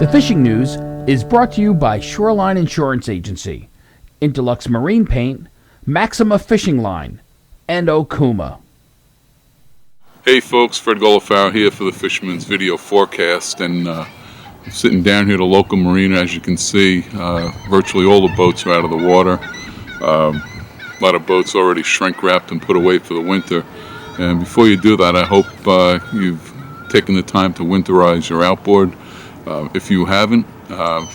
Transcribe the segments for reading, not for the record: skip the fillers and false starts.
The fishing news is brought to you by Shoreline Insurance Agency, Interlux Marine Paint, Maxima Fishing Line, and Okuma. Hey folks, Fred Golofaro here for the Fisherman's video forecast, and sitting down here at a local marina. As you can see, virtually all the boats are out of the water. A lot of boats already shrink wrapped and put away for the winter. And before you do that, I hope you've taken the time to winterize your outboard. If you haven't,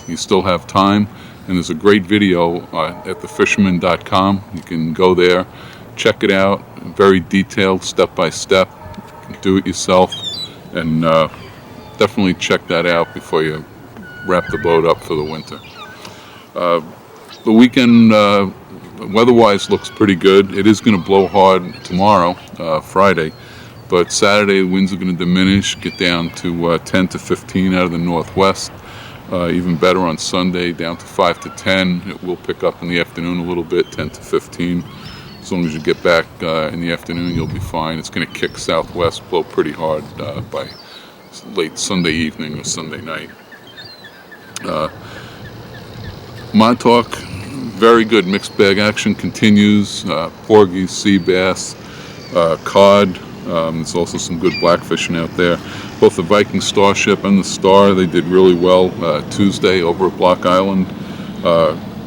you still have time, and there's a great video at thefisherman.com. You can go there, check it out, very detailed, step by step. You can do it yourself, and definitely check that out before you wrap the boat up for the winter. The weekend, weather-wise, looks pretty good. It is going to blow hard tomorrow, Friday, but Saturday the winds are going to diminish, get down to 10 to 15 out of the northwest. Even better on Sunday, down to 5 to 10. It will pick up in the afternoon a little bit, 10 to 15. As long as you get back in the afternoon, you'll be fine. It's going to kick southwest, blow pretty hard by late Sunday evening or Sunday night. Montauk, very good mixed bag action continues. Porgies, sea bass, cod. There's also some good blackfishing out there. Both the Viking Starship and the Star, they did really well Tuesday over at Block Island.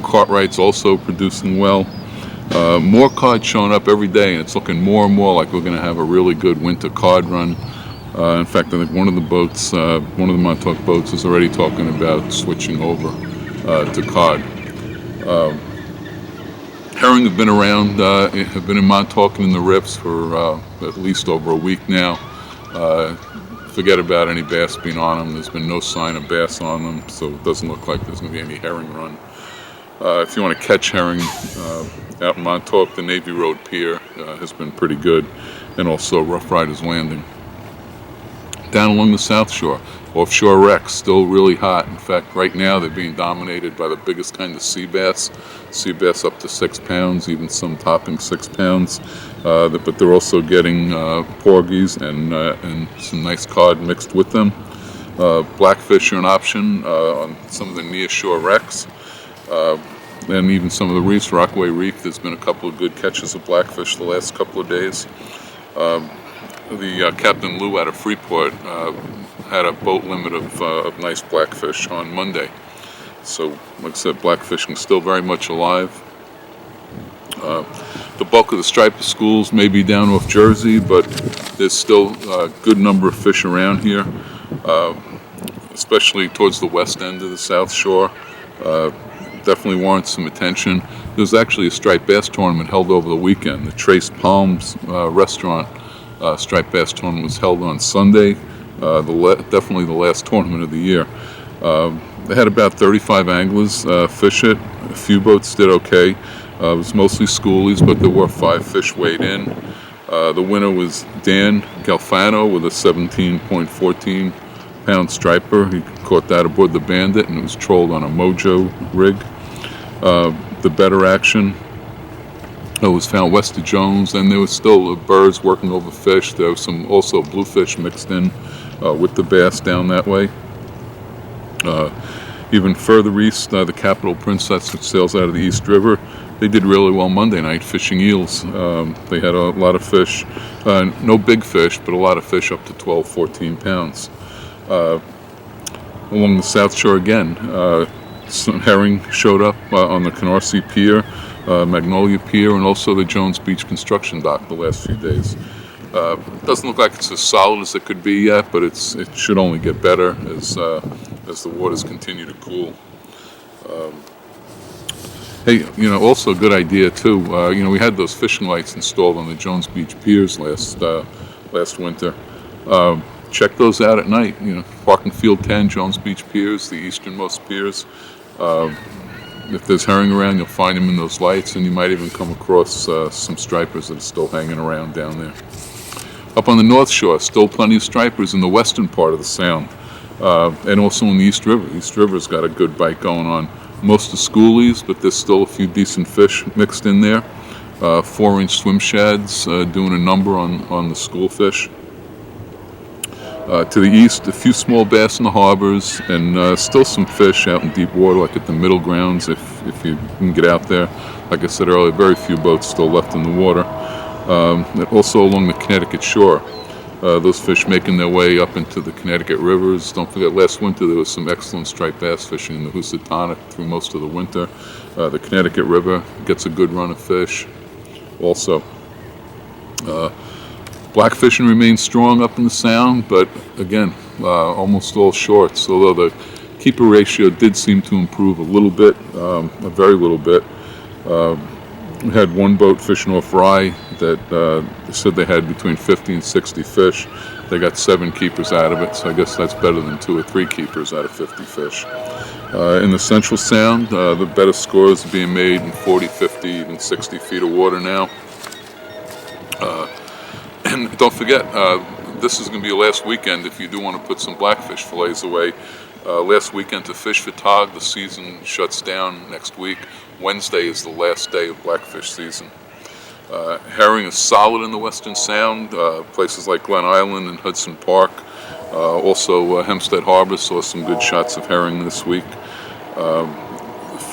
Cartwright's also producing well. More cod showing up every day, and it's looking more and more like we're going to have a really good winter cod run. In fact, I think one of the boats, one of the Montauk boats, is already talking about switching over to cod. Herring have been around, have been in Montauk and in the rips for at least over a week now. Forget about any bass being on them. There's been no sign of bass on them, so it doesn't look like there's going to be any herring run. If you want to catch herring out in Montauk, the Navy Road Pier has been pretty good, and also Rough Riders Landing. Down along the South Shore, offshore wrecks still really hot. In fact, right now they're being dominated by the biggest kind of sea bass up to 6 pounds, even some topping 6 pounds. But they're also getting porgies and some nice cod mixed with them. Blackfish are an option on some of the near shore wrecks. And even some of the reefs, Rockaway Reef, there's been a couple of good catches of blackfish the last couple of days. The Captain Lou out of Freeport had a boat limit of nice blackfish on Monday. So, like I said, blackfishing is still very much alive. The bulk of the striper schools may be down off Jersey, but there's still a good number of fish around here, especially towards the west end of the South Shore. Definitely warrants some attention. There's actually a striped bass tournament held over the weekend. The Trace Palms restaurant striped bass tournament was held on Sunday. Definitely the last tournament of the year. They had about 35 anglers fish it. A few boats did okay. It was mostly schoolies, but there were 5 fish weighed in. The winner was Dan Golofaro with a 17.14 pound striper. He caught that aboard the Bandit, and it was trolled on a Mojo rig. The better action was found west of Jones, and there was still birds working over fish. There was some also bluefish mixed in with the bass down that way. Even further east, the Capital Princess, which sails out of the East River, they did really well Monday night fishing eels. They had a lot of fish, no big fish, but a lot of fish up to 12, 14 pounds. Along the South Shore again, some herring showed up on the Canarsie Pier, Magnolia Pier, and also the Jones Beach construction dock the last few days. It doesn't look like it's as solid as it could be yet, but it should only get better as the waters continue to cool. Hey, also a good idea too. We had those fishing lights installed on the Jones Beach piers last winter. Check those out at night. Parking Field 10, Jones Beach piers, the easternmost piers. If there's herring around, you'll find them in those lights, and you might even come across some stripers that are still hanging around down there. Up on the North Shore, still plenty of stripers in the western part of the Sound, and also in the East River. East River's got a good bite going on. Most are schoolies, but there's still a few decent fish mixed in there. 4-inch swim shads doing a number on the school fish. To the east, a few small bass in the harbors, and still some fish out in deep water, like at the middle grounds, if you can get out there. Like I said earlier, very few boats still left in the water. And also along the Connecticut shore, those fish making their way up into the Connecticut rivers. Don't forget, last winter there was some excellent striped bass fishing in the Housatonic through most of the winter. The Connecticut River gets a good run of fish also. Blackfishing remains strong up in the Sound, but again, almost all shorts, although the keeper ratio did seem to improve a little bit, a very little bit. We had one boat fishing off Rye that said they had between 50 and 60 fish. They got 7 keepers out of it, so I guess that's better than 2 or 3 keepers out of 50 fish. In the Central Sound, the better scores are being made in 40, 50, even 60 feet of water now. And don't forget, this is going to be your last weekend if you do want to put some blackfish fillets away. Last weekend to fish for tog. The season shuts down next week. Wednesday is the last day of blackfish season. Herring is solid in the Western Sound. Places like Glen Island and Hudson Park. Also Hempstead Harbor saw some good shots of herring this week.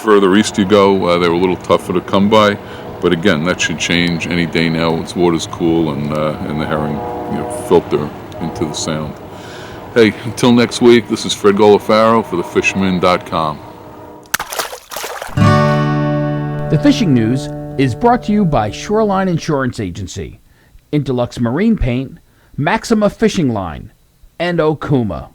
Further east you go, they were a little tougher to come by. But again, that should change any day now. Its water's cool and the herring filter into the Sound. Hey, until next week, this is Fred Golofaro for thefisherman.com. The Fishing News is brought to you by Shoreline Insurance Agency, Interlux Marine Paint, Maxima Fishing Line, and Okuma.